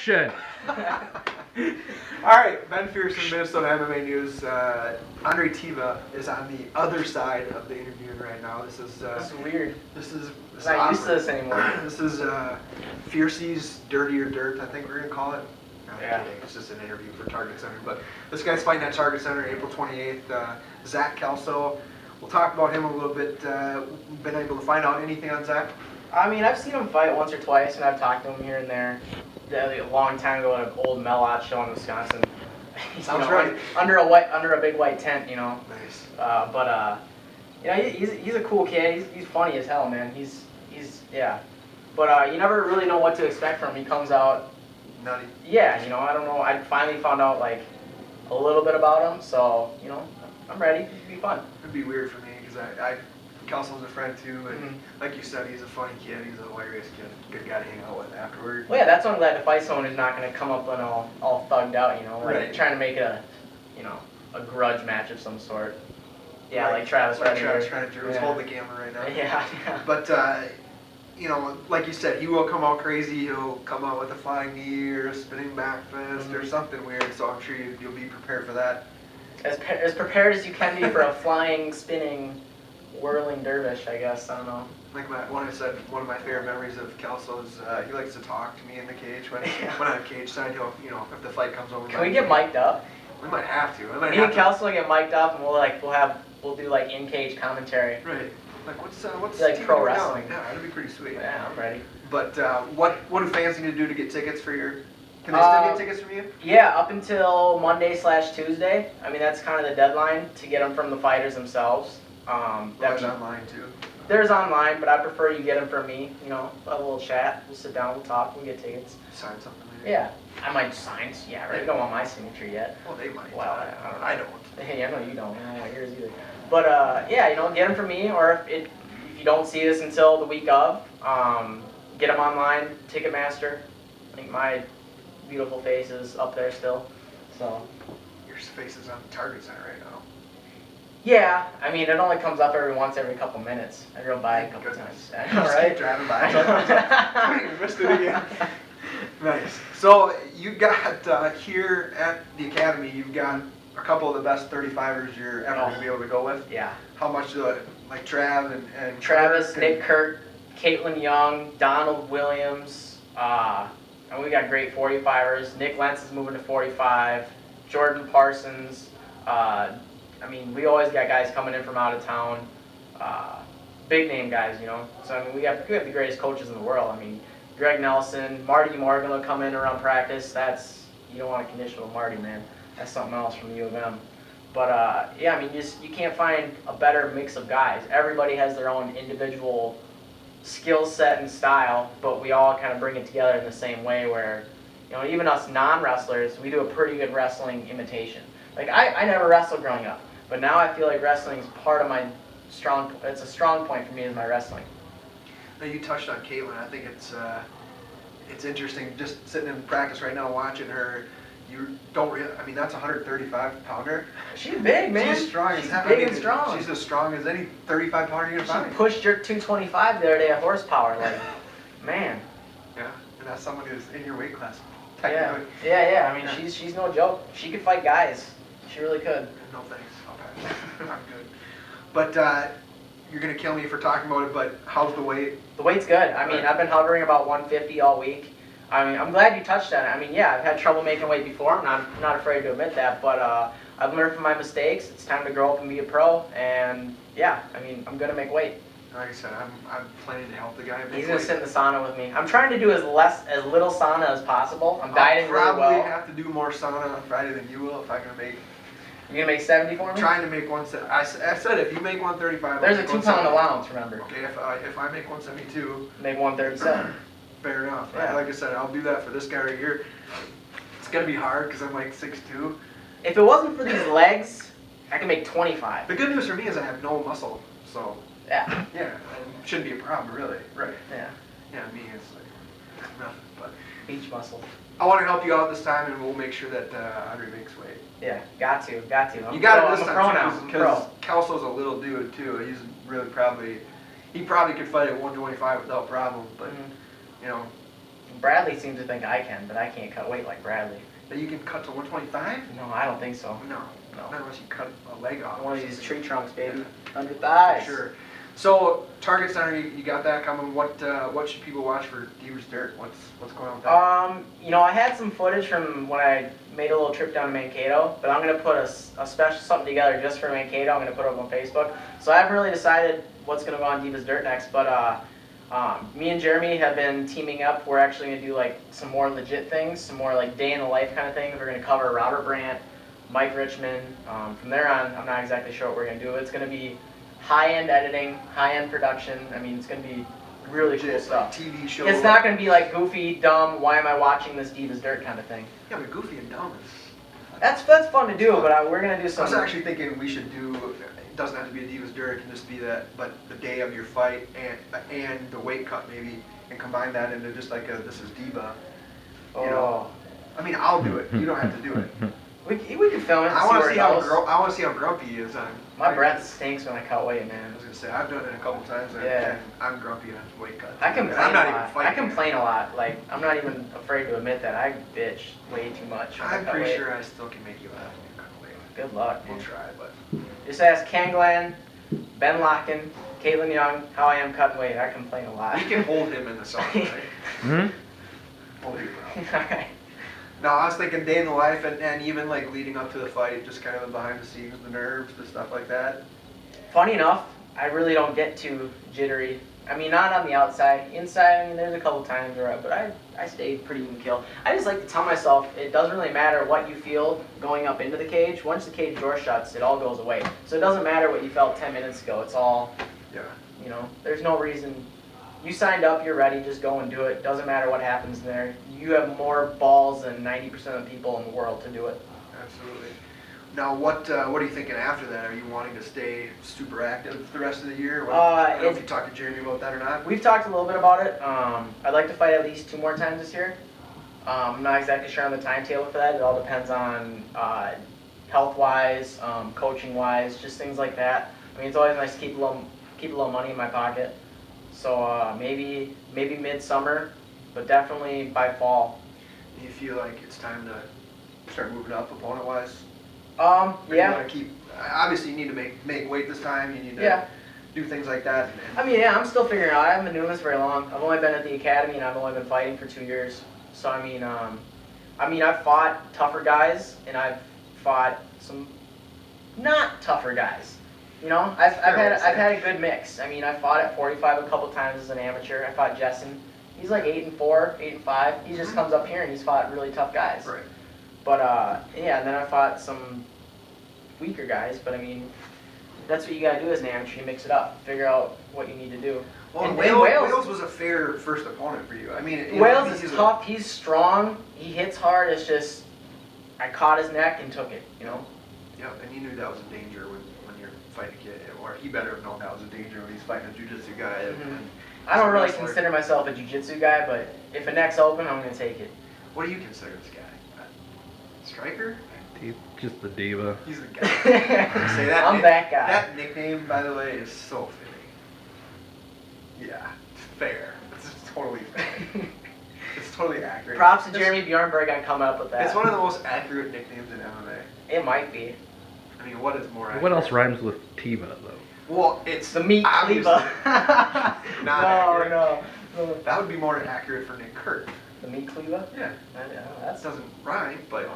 Shit. All right, Ben Pearson, Minnesota MMA News. Andre Tieva is on the other side of the interview right now. This is weird. This is I'm not used to this anymore. This is Fiercey's Dirtier Dirt, I think we're gonna call it. No, I'm Yeah. kidding. It's just an interview for Target Center. But this guy's fighting at Target Center April 28th. Zach Kelso. We'll talk about him a little bit. Been able to find out anything on Zach? I mean, I've seen him fight once or twice, and I've talked to him here and there. A long time ago at an old Melot show in Wisconsin. Sounds right. Under a big white tent, you know. Nice. You know, he's a cool kid. He's funny as hell, man. He's yeah. But you never really know what to expect from him. He comes out Nutty. Yeah, you know, I don't know. I finally found out like a little bit about him, so you know, I'm ready. It'd be fun. It'd be weird for me because Kelso's a friend too, and like you said, he's a funny kid. He's a hilarious kid. Good guy to hang out with afterward. Well, yeah, that's why I'm glad to fight someone who's not going to come up and all thugged out, you know, like Right. trying to make a grudge match of some sort. Yeah, Right. like Travis Reddick. Travis Reddick is Yeah. holding the camera right now. Yeah. But you know, like you said, he will come out crazy. He'll come out with a flying knee or a spinning back fist or something weird. So I'm sure you'll be prepared for that. As prepared as you can be for a flying, spinning, whirling dervish, I guess. I don't know. Like when I said, one of my favorite memories of Kelso is he likes to talk to me in the cage when Yeah. when I'm cage side. He'll, you know, if the fight comes over. Can we get mic'd up? We might have to. Me and Kelso will get mic'd up, and we'll do like in cage commentary. Right. Like what's like Steve pro doing now? wrestling. Yeah, that'd be pretty sweet. Yeah, I'm ready. But what do fans need to do to get tickets for your? Can they still get tickets from you? Yeah, up until Monday/Tuesday. I mean, that's kind of the deadline to get them from the fighters themselves. That's online too. There's online, but I prefer you get them from me. You know, have a little chat. We'll sit down, we'll talk, we'll get tickets. Sign something maybe. Yeah, I might sign. Yeah, right. You don't want my signature yet. Well, they might. Well, I don't. Hey, I know you don't. I don't want yours either. But yeah, you know, get them from me, or if you don't see this until the week of, get them online, Ticketmaster. I think my beautiful face is up there still. So. Your face is on Target Center right now. Yeah, I mean, it only comes up every couple minutes. I drove by a couple times. All right. Keep driving by. You missed it again. Nice. So you got here at the academy, you've got a couple of the best 35ers you're ever going to be able to go with. Yeah. How much like Trav and Travis, Kurt Nick Kurt, Caitlin Young, Donald Williams, and we got great 45ers. Nick Lentz is moving to 45. Jordan Parsons. I mean, we always got guys coming in from out of town. Big name guys, you know. So I mean, we have the greatest coaches in the world. I mean, Greg Nelson, Marty Morgan will come in around practice. You don't want to condition with Marty, man. That's something else from the U of M. But yeah, I mean, you can't find a better mix of guys. Everybody has their own individual skill set and style, but we all kind of bring it together in the same way where, you know, even us non-wrestlers, we do a pretty good wrestling imitation. Like, I never wrestled growing up, but now I feel like wrestling is part of my it's a strong point for me is my wrestling. Now you touched on Caitlin. I think it's interesting just sitting in practice right now watching her. You don't really, I mean, that's a 135 pounder. She's big, man. She's strong as hell. Big and strong. She's as strong as any 35 pounder you're gonna find. She pushed your 225 the other day at horsepower, like, man. Yeah, and that's someone who's in your weight class. Yeah. I mean, she's no joke. She could fight guys. She really could. No thanks. Okay. I'm good. But you're gonna kill me for talking about it. But how's the weight? The weight's good. I mean, I've been hovering about 150 all week. I mean, I'm glad you touched on it. I mean, yeah, I've had trouble making weight before. I'm not afraid to admit that. But I've learned from my mistakes. It's time to grow up and be a pro. And yeah, I mean, I'm gonna make weight. Like I said, I'm planning to help the guy. He's gonna sit in the sauna with me. I'm trying to do as little sauna as possible. I'm dieting really well. I'll probably have to do more sauna on Friday than you will if I'm gonna make. You gonna make 70 for me? I'm trying to make 170. I said if you make 135. There's a 2-pound allowance, remember? Okay, if I make 172. Make 137. Fair enough. Yeah. Like I said, I'll do that for this guy right here. It's gonna be hard because I'm like 6'2". If it wasn't for these legs, I could make 25. The good news for me is I have no muscle, so yeah, it shouldn't be a problem really. Right. Yeah, Me it's like nothing. But beach muscle. I want to help you out this time, and we'll make sure that Andre makes weight. Yeah, got to. You got it this time because Kelso's a little dude too. He's really he probably could fight at 125 without problem, but you know, Bradley seems to think I can, but I can't cut weight like Bradley. That you can cut to 125? No, I don't think so. No. No. Not unless you cut a leg off. One or of these something. tree trunks, baby. Yeah. Under thighs. Sure. So Target Center, you got that coming. What should people watch for Tieva's Dirt? What's going on with that? You know, I had some footage from when I made a little trip down to Mankato, but I'm gonna put a special something together just for Mankato. I'm gonna put it up on Facebook. So I haven't really decided what's gonna go on Tieva's Dirt next, but me and Jeremy have been teaming up. We're actually gonna do like some more legit things, some more like day in the life kind of things. We're gonna cover Robert Brandt, Mike Richmond. From there on, I'm not exactly sure what we're gonna do. It's gonna be high-end editing, high-end production. I mean, it's gonna be really cool stuff. Like TV show. It's not gonna be like goofy, dumb, why am I watching this Tieva's Dirt kind of thing. Yeah, but goofy and dumb is. That's fun to do, but we're gonna do I some. was actually thinking we should do. It doesn't have to be a Tieva's Dirt. It can just be that, but the day of your fight and the weight cut maybe, and combine that into just like a this is Diva. You know. I mean, I'll do it. You don't have to do it. We can film it. I want to see how grumpy he is on. My breath stinks when I cut weight, man. I was gonna say I've done it a couple times. Yeah. I'm grumpy on weight cut. I complain I'm not a even lot. fighting. I complain a lot. Like I'm not even afraid to admit that I bitch way too much. When I I'm cut pretty weight. sure I still can make you laugh when you cut weight. Good luck. We'll Man. try, but. Just ask Ken Glenn, Ben Locken, Caitlin Young how I am cutting weight. I complain a lot. You can hold him in the song, right? Hmm? Hold your mouth. Alright. No, I was thinking day in the life and even like leading up to the fight, just kind of the behind the scenes, the nerves, the stuff like that. Funny enough, I really don't get too jittery. I mean, not on the outside. Inside, I mean, there's a couple times where, but I stay pretty even keel. I just like to tell myself it doesn't really matter what you feel going up into the cage. Once the cage door shuts, it all goes away. So it doesn't matter what you felt 10 minutes ago. It's all, Yeah. you know, there's no reason. You signed up, you're ready, just go and do it. Doesn't matter what happens there. You have more balls than 90% of the people in the world to do it. Absolutely. Now, what are you thinking after that? Are you wanting to stay super active the rest of the year? I don't know if you talked to Jeremy about that or not. We've talked a little bit about it. I'd like to fight at least 2 more times this year. I'm not exactly sure on the timetable for that. It all depends on health-wise, coaching-wise, just things like that. I mean, it's always nice to keep a little money in my pocket. So maybe midsummer, but definitely by fall. Do you feel like it's time to start moving up opponent-wise? Yeah. You want to keep. Obviously, you need to make weight this time. You need to do things like that. I mean, yeah, I'm still figuring it out. I haven't been doing this very long. I've only been at the academy, and I've only been fighting for 2 years. So I mean, I've fought tougher guys, and I've fought some not tougher guys. You know, I've had a good mix. I mean, I fought at 45 a couple times as an amateur. I fought Jessen. He's like 8-4, 8-5. He just comes up here and he's fought really tough guys. Right. But yeah, and then I fought some weaker guys. But I mean, that's what you gotta do as an amateur. You mix it up, figure out what you need to do. Well, And Wales was a fair first opponent for you. I mean, Wales is tough. He's strong. He hits hard. It's just I caught his neck and took it. You know. Yeah, and you knew that was a danger when you're fighting a kid, or he better have known that was a danger when he's fighting a jiu-jitsu guy. And I don't really consider myself a jiu-jitsu guy, but if a neck's open, I'm gonna take it. What do you consider this guy? Striker? He's just the diva. He's the guy. Say that. I'm that guy. That nickname, by the way, is so fitting. Yeah, fair. It's totally fair. It's totally accurate. Props to Jeremy Bjornberg on coming up with that. It's one of the most accurate nicknames in MMA. It might be. I mean, what is more accurate? What else rhymes with Tieva, though? Well, it's The meat obviously cleaver. not accurate. No. That would be more accurate for Nick Kurt. The meat cleaver? Yeah. That That doesn't rhyme, but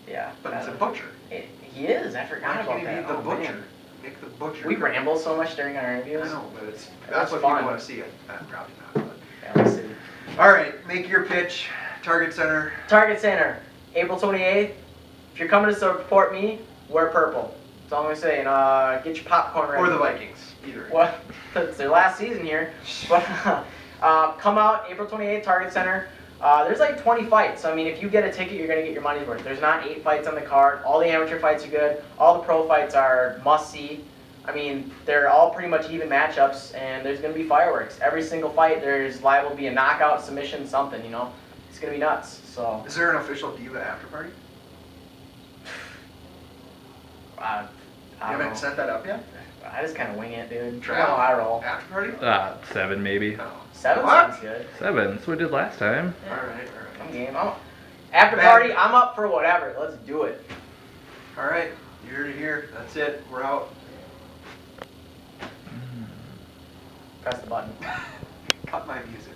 yeah. it's a butcher. He is. I forgot Why about can't he that. be the Oh, butcher? man. Nick the butcher. We ramble so much during our I interviews. know, but that's That's what fun. people want to see. Probably not. But. Yeah, let's see. All right, make your pitch. Target Center. Target Center, April 28th. If you're coming to support me, wear purple. That's all I'm gonna say. And get your popcorn ready. Or the Vikings. Either. Well, it's their last season here. But come out April 28th, Target Center. There's like 20 fights. So, I mean, if you get a ticket, you're going to get your money's worth. There's not 8 fights on the card. All the amateur fights are good. All the pro fights are must-see. I mean, they're all pretty much even matchups, and there's going to be fireworks. Every single fight, there's liable to be a knockout, submission, something, you know. It's going to be nuts. So. Is there an official Diva after party? You I don't haven't know. set that up yet? I just kind of wing it, dude. You know Trav? how I roll. After party? 7 maybe. Oh. 7 What? sounds good. 7. That's what we did last time. Yeah. Alright. I'm game. After Ben. party, I'm up for whatever. Let's do it. Alright, you're to here. That's it. We're out. Press the button. Cut my music.